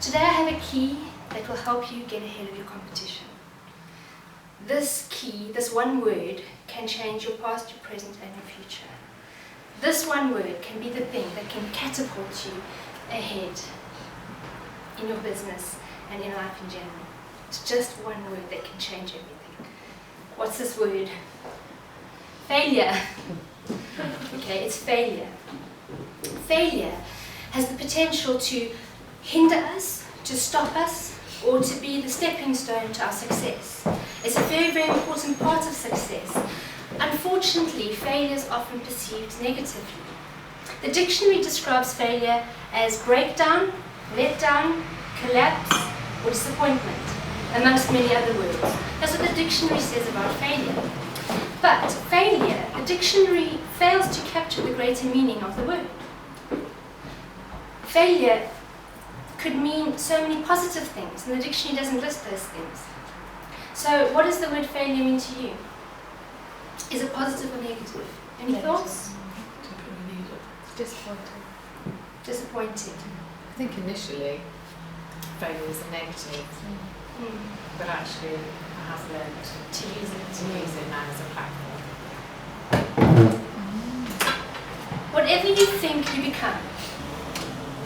Today I have a key that will help you get ahead of your competition. This key, this one word, can change your past, your present and your future. This one word can be the thing that can catapult you ahead in your business and in life in general. It's just one word that can change everything. What's this word? Failure. Okay, it's failure. Failure has the potential to hinder us, to stop us, or to be the stepping stone to our success. It's a very, very important part of success. Unfortunately, failure is often perceived negatively. The dictionary describes failure as breakdown, letdown, collapse, or disappointment, amongst many other words. That's what the dictionary says about failure. But failure, the dictionary fails to capture the greater meaning of the word. Failure could mean so many positive things, and the dictionary doesn't list those things. So what does the word failure mean to you? Is it positive or negative? Any thoughts? Disappointing. Disappointing. I think initially failure is a negative, but actually I have learned to use it now as a platform. Whatever you think you become,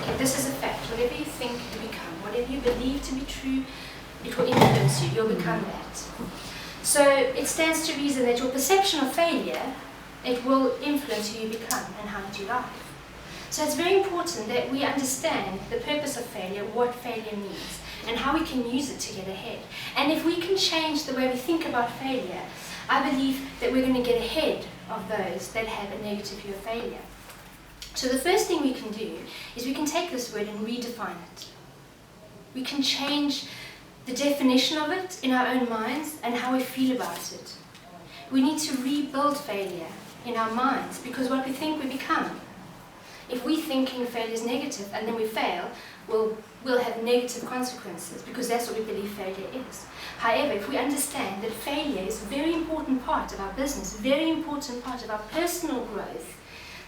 okay, this is a fact, whatever you think you become, whatever you believe to be true, it will influence you, you'll become that. So it stands to reason that your perception of failure, it will influence who you become and how you live. So it's very important that we understand the purpose of failure, what failure means, and how we can use it to get ahead. And if we can change the way we think about failure, I believe that we're going to get ahead of those that have a negative view of failure. So the first thing we can do is we can take this word and redefine it. We can change the definition of it in our own minds and how we feel about it. We need to rebuild failure in our minds, because what we think we become. If we're thinking failure is negative and then we fail, we'll have negative consequences, because that's what we believe failure is. However, if we understand that failure is a very important part of our business, very important part of our personal growth,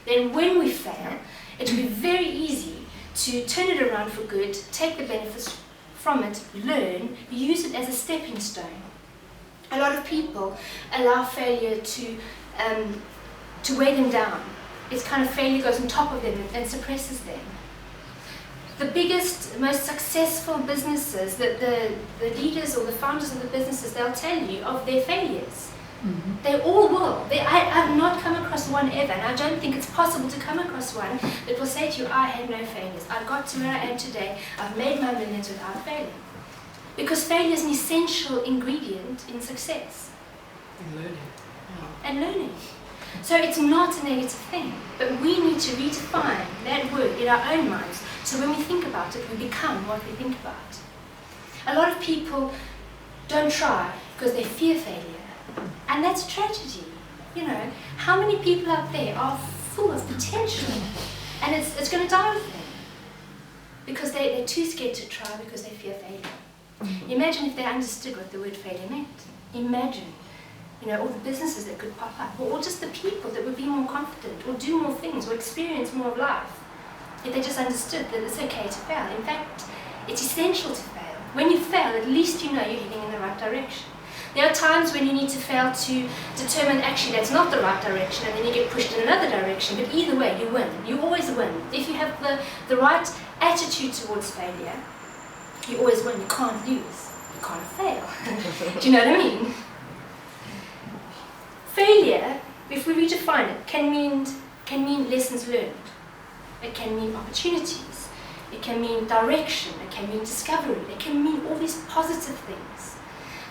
then when we fail, it will be very easy to turn it around for good, take the benefits from it, learn, use it as a stepping stone. A lot of people allow failure to weigh them down. It's kind of failure goes on top of them and suppresses them. The biggest, most successful businesses, the leaders or the founders of the businesses, they'll tell you of their failures. Mm-hmm. They all will. I have not come across one ever, and I don't think it's possible to come across one that will say to you, I had no failures. I've got to where I am today. I've made my millions without failing. Because failure is an essential ingredient in success. And learning. And learning. So it's not a negative thing, but we need to redefine that word in our own minds, so when we think about it, we become what we think about. A lot of people don't try because they fear failure. And that's a tragedy. You know, how many people out there are full of potential and it's going to die with them because they're too scared to try because they fear failure. Imagine if they understood what the word failure meant. Imagine, you know, all the businesses that could pop up, or just the people that would be more confident or do more things or experience more of life if they just understood that it's okay to fail. In fact, it's essential to fail. When you fail, at least you know you're heading in the right direction. There are times when you need to fail to determine actually that's not the right direction, and then you get pushed in another direction, but either way you win. You always win. If you have the right attitude towards failure, you always win. You can't lose. You can't fail. Do you know what I mean? Failure, if we redefine it, can mean lessons learned. It can mean opportunities. It can mean direction. It can mean discovery. It can mean all these positive things.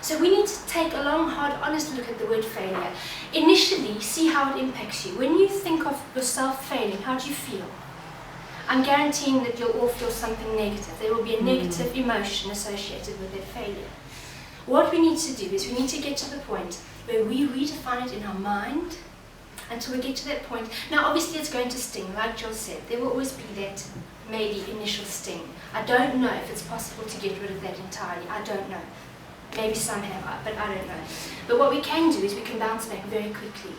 So we need to take a long, hard, honest look at the word failure. Initially, see how it impacts you. When you think of yourself failing, how do you feel? I'm guaranteeing that you'll all feel something negative. There will be a negative emotion associated with that failure. What we need to do is we need to get to the point where we redefine it in our mind until we get to that point. Now, obviously, it's going to sting, like Jill said. There will always be that maybe initial sting. I don't know if it's possible to get rid of that entirely. I don't know. Maybe some have, but I don't know. But what we can do is we can bounce back very quickly.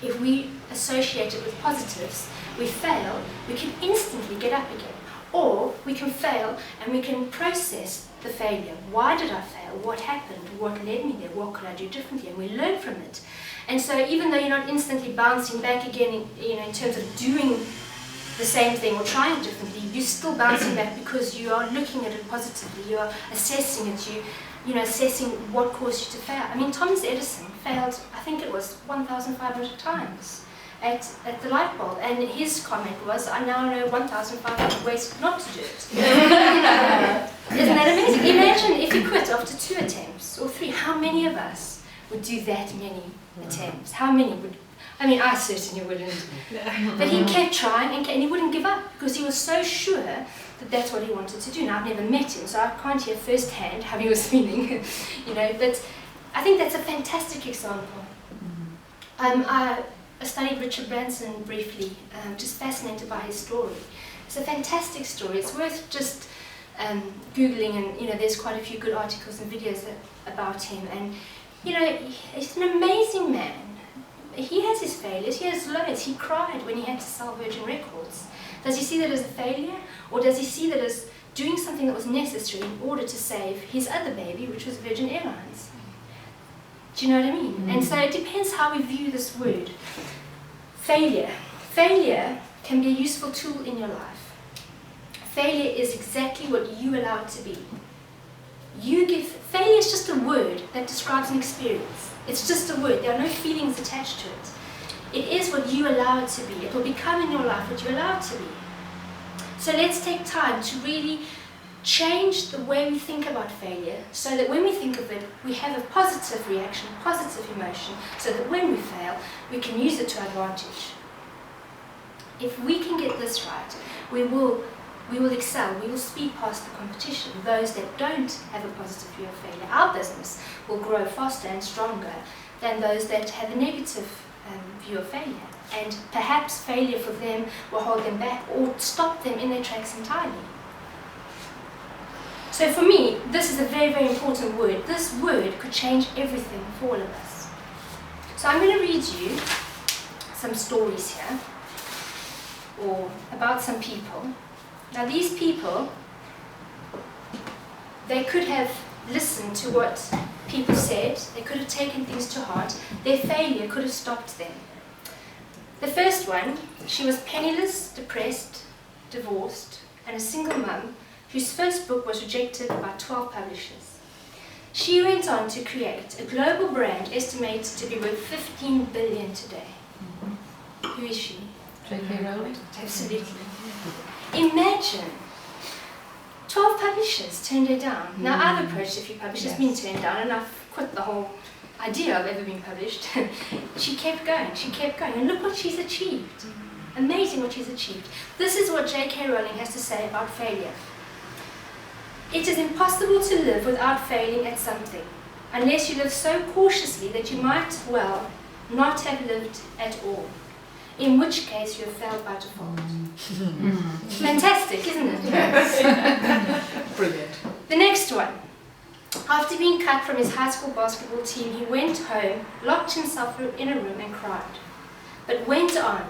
If we associate it with positives, we fail, we can instantly get up again. Or we can fail and we can process the failure. Why did I fail? What happened? What led me there? What could I do differently? And we learn from it. And so even though you're not instantly bouncing back again in terms of doing the same thing or trying it differently, you're still bouncing back because you are looking at it positively. You are assessing it. Assessing what caused you to fail. I mean, Thomas Edison failed, I think it was 1,500 times at the light bulb, and his comment was, I now know 1,500 ways not to do it. Isn't that amazing? Imagine if you quit after 2 attempts or 3, how many of us would do that many attempts? How many would? I mean, I certainly wouldn't. But he kept trying and he wouldn't give up because he was so sure that that's what he wanted to do. Now, I've never met him, so I can't hear firsthand how he was feeling, but I think that's a fantastic example. I studied Richard Branson briefly, just fascinated by his story. It's a fantastic story. It's worth just Googling, and there's quite a few good articles and videos about him. And he's an amazing man. He has his failures, he has lows. He cried when he had to sell Virgin Records. Does he see that as a failure? Or does he see that as doing something that was necessary in order to save his other baby, which was Virgin Airlines? Do you know what I mean? And so it depends how we view this word. Failure. Failure can be a useful tool in your life. Failure is exactly what you allow it to be. Failure is just a word that describes an experience. It's just a word. There are no feelings attached to it. It is what you allow it to be. It will become in your life what you allow it to be. So let's take time to really change the way we think about failure so that when we think of it, we have a positive reaction, positive emotion, so that when we fail, we can use it to our advantage. If we can get this right, we will excel, we will speed past the competition. Those that don't have a positive view of failure, our business will grow faster and stronger than those that have a negative view of failure. And perhaps failure for them will hold them back or stop them in their tracks entirely. So for me, this is a very, very important word. This word could change everything for all of us. So I'm going to read you some stories here, or about some people. Now these people, they could have listened to what people said, they could have taken things to heart, their failure could have stopped them. The first one, she was penniless, depressed, divorced, and a single mum whose first book was rejected by 12 publishers. She went on to create a global brand estimated to be worth 15 billion today. Who is she? J.K. Rowling? Absolutely. Imagine, 12 publishers turned her down. Now I've approached a few publishers, been turned down, and I've quit the whole idea of ever being published. She kept going, and look what she's achieved. Amazing what she's achieved. This is what J.K. Rowling has to say about failure. It is impossible to live without failing at something, unless you live so cautiously that you might well not have lived at all, in which case you have failed by default. Fantastic, isn't it? Brilliant. The next one. After being cut from his high school basketball team, he went home, locked himself in a room and cried, but went on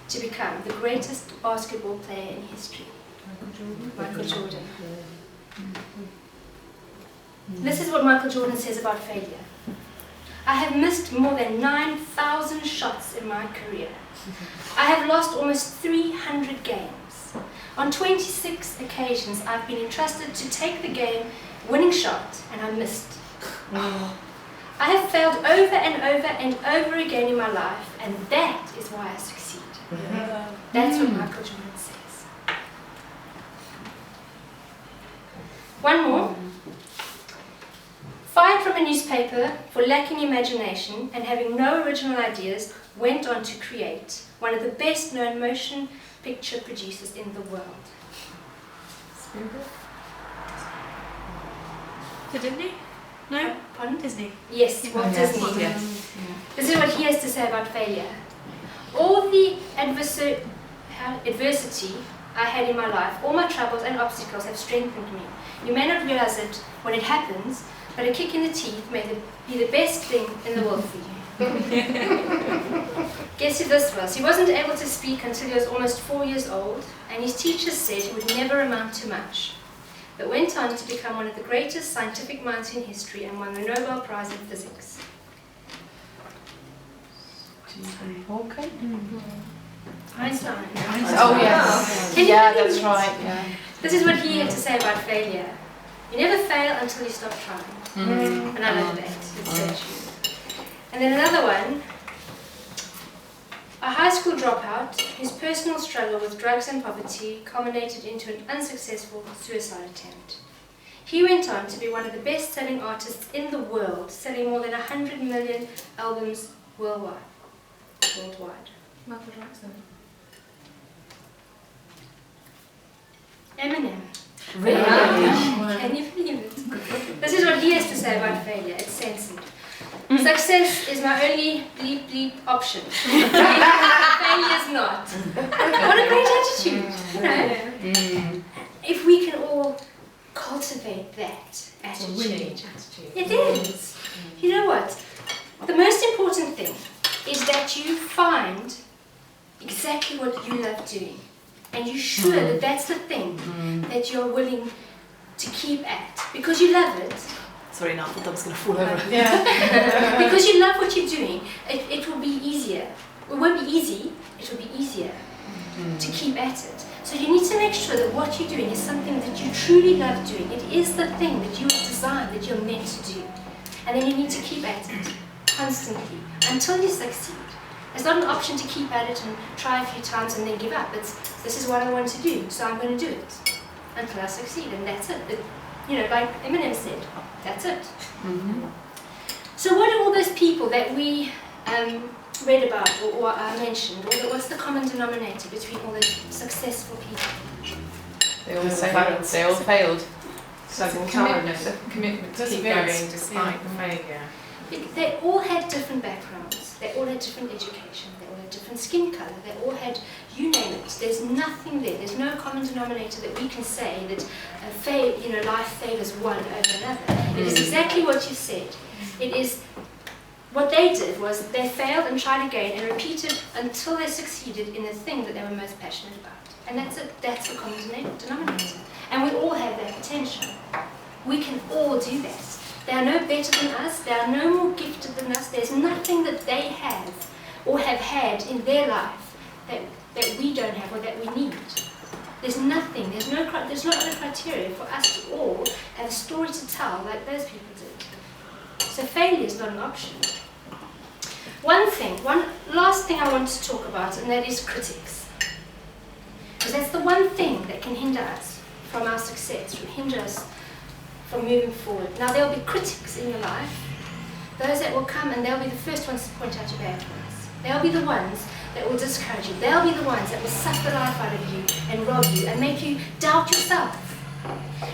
to become the greatest basketball player in history. Michael Jordan. This is what Michael Jordan says about failure. I have missed more than 9,000 shots in my career. I have lost almost 300 games. On 26 occasions, I've been entrusted to take the game-winning shot, and I missed. I have failed over and over and over again in my life, and that is why I succeed. That's what Michael Jordan says. One more. Fired from a newspaper for lacking imagination and having no original ideas, went on to create one of the best-known motion picture producers in the world. Disney? No? Pardon? Disney. Yes, Walt Disney. Yes. This is what he has to say about failure. All the adversity I had in my life, all my troubles and obstacles have strengthened me. You may not realize it when it happens, but a kick in the teeth may be the best thing in the world for you. Guess who this was? He wasn't able to speak until he was almost 4 years old, and his teachers said he would never amount to much, but went on to become one of the greatest scientific minds in history and won the Nobel Prize in Physics. Okay. Einstein. Oh yes. Can you Yeah, believe that's it? right. Yeah. This is what he had to say about failure. You never fail until you stop trying. And I love that. It's so true. And then another one. A high school dropout whose personal struggle with drugs and poverty culminated into an unsuccessful suicide attempt. He went on to be one of the best-selling artists in the world, selling more than 100 million albums worldwide. Michael Jackson. Eminem. Really? Can you believe it? This is what he has to say about failure. It's censored. Success is my only bleep option. Failure is not. What a great attitude. You know? If we can all cultivate that attitude. Winning attitude. It is. You know what? The most important thing is that you find exactly what you love doing. And you're sure that that's the thing that you're willing to keep at. Because you love it. Sorry, now I thought I was going to fall over. Yeah. Because you love what you're doing, it will be easier. It won't be easy, it will be easier to keep at it. So you need to make sure that what you're doing is something that you truly love doing. It is the thing that you were designed, that you're meant to do. And then you need to keep at it constantly until you succeed. It's not an option to keep at it and try a few times and then give up. It's, this is what I want to do, so I'm going to do it until I succeed, and that's it. You know, like Eminem said, that's it. So what are all those people that we read about or I mentioned, or what's the common denominator between all those successful people? They all failed. They all failed. So It's a commitment to keep Perseverance. going despite the failure. They all had different backgrounds, they all had different education, they all had different skin colour, they all had, you name it, there's nothing there, there's no common denominator that we can say that life favours one over another. It is exactly what you said. It is, what they did was they failed and tried again and repeated until they succeeded in the thing that they were most passionate about. And that's it, that's the common denominator. And we all have that potential. We can all do that. They are no better than us, they are no more gifted than us, there's nothing that they have or have had in their life that we don't have or that we need. There's nothing, there's no other criteria for us to all have a story to tell like those people did. So failure is not an option. One last thing I want to talk about, and that is critics. Because that's the one thing that can hinder us from our success, hinder us from moving forward. Now there will be critics in your life, those that will come and they'll be the first ones to point out your bad points. They'll be the ones that will discourage you. They'll be the ones that will suck the life out of you and rob you and make you doubt yourself.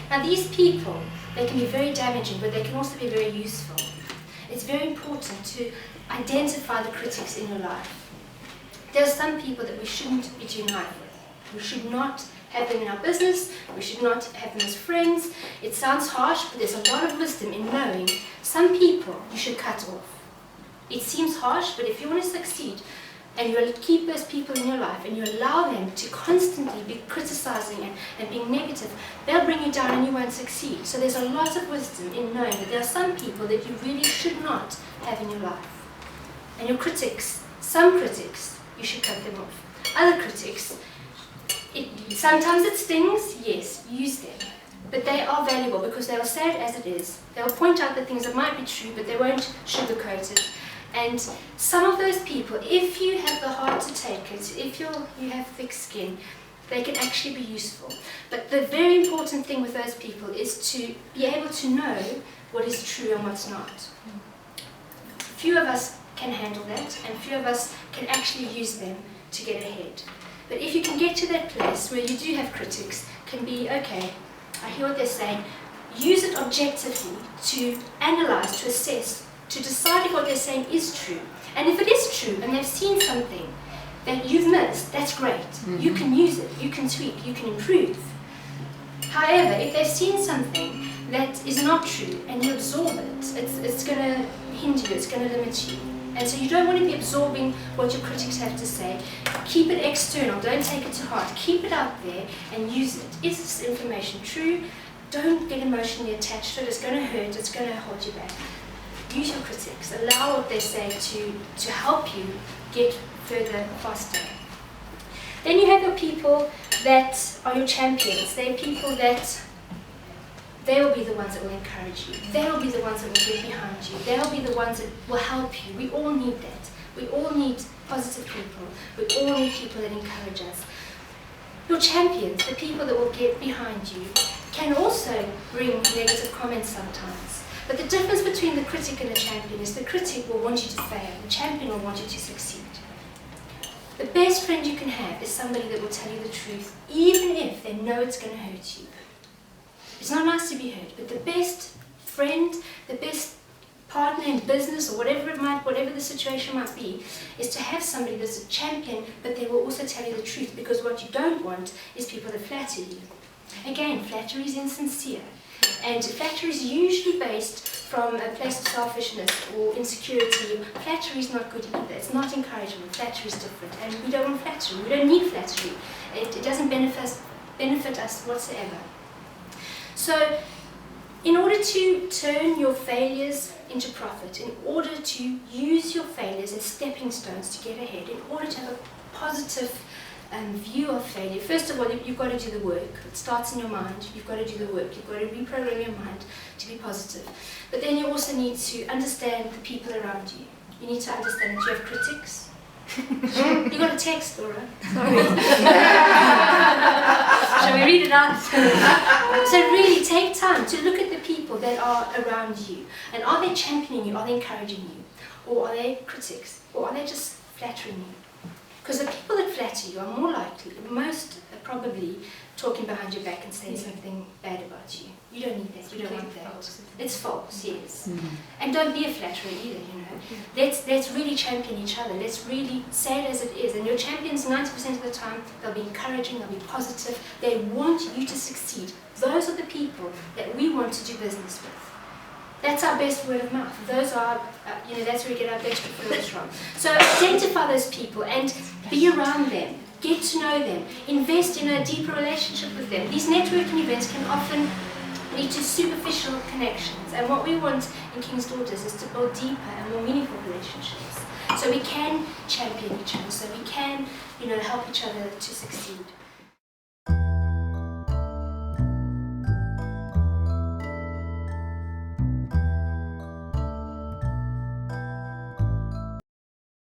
Now these people, they can be very damaging, but they can also be very useful. It's very important to identify the critics in your life. There are some people that we shouldn't be doing life with. We should not have them in our business, we should not have them as friends. It sounds harsh, but there's a lot of wisdom in knowing some people you should cut off. It seems harsh, but if you want to succeed, and you keep those people in your life, and you allow them to constantly be criticizing and being negative, they'll bring you down and you won't succeed. So there's a lot of wisdom in knowing that there are some people that you really should not have in your life. And your critics, some critics, you should cut them off. Other critics, sometimes it stings, yes, use them. But they are valuable because they'll say it as it is. They'll point out the things that might be true, but they won't sugarcoat it. And some of those people, if you have the heart to take it, if you have thick skin, they can actually be useful. But the very important thing with those people is to be able to know what is true and what's not. Few of us can handle that, and few of us can actually use them to get ahead. But if you can get to that place where you do have critics, can be, okay, I hear what they're saying, use it objectively to analyze, to assess, to decide if what they're saying is true. And if it is true, and they've seen something that you've missed, that's great. You can use it, you can tweak, you can improve. However, if they've seen something that is not true, and you absorb it, it's going to hinder you, it's going to limit you. And so you don't want to be absorbing what your critics have to say. Keep it external, don't take it to heart. Keep it out there and use it. Is this information true? Don't get emotionally attached to it. It's going to hurt, it's going to hold you back. Use your critics. Allow what they say to help you get further faster. Then you have your people that are your champions. They're people that they will be the ones that will encourage you. They will be the ones that will get behind you. They will be the ones that will help you. We all need that. We all need positive people. We all need people that encourage us. Your champions, the people that will get behind you, can also bring negative comments sometimes. But the difference between the critic and the champion is the critic will want you to fail. The champion will want you to succeed. The best friend you can have is somebody that will tell you the truth, even if they know it's going to hurt you. It's not nice to be hurt, but the best friend, the best partner in business, or whatever the situation might be, is to have somebody that's a champion, but they will also tell you the truth, because what you don't want is people that flatter you. Again, flattery is insincere, and flattery is usually based from a place of selfishness or insecurity. Flattery is not good either. It's not encouragement. Flattery is different, and we don't want flattery. We don't need flattery. It doesn't benefit us whatsoever. So, in order to turn your failures into profit, in order to use your failures as stepping stones to get ahead, in order to have a positive view of failure, first of all, you've got to do the work. It starts in your mind. You've got to do the work. You've got to reprogram your mind to be positive. But then you also need to understand the people around you. You need to understand that you have critics. You got a text, Laura. Sorry. Shall we read it out? So really take time to look at the people that are around you. And are they championing you? Are they encouraging you? Or are they critics? Or are they just flattering you? Because the people that flatter you are more likely, most probably, talking behind your back and saying something bad about you. You don't need that. You don't want that. It's false, yes. And don't be a flatterer either, you know. Let's really champion each other. Let's really say it as it is. And your champions, 90% of the time, they'll be encouraging, they'll be positive. They want you to succeed. Those are the people that we want to do business with. That's our best word of mouth. Those are, that's where we get our best referrals from. So identify those people and be around them. Get to know them. Invest in a deeper relationship with them. These networking events can often lead to superficial connections. And what we want in King's Daughters is to build deeper and more meaningful relationships. So we can champion each other. So we can, help each other to succeed.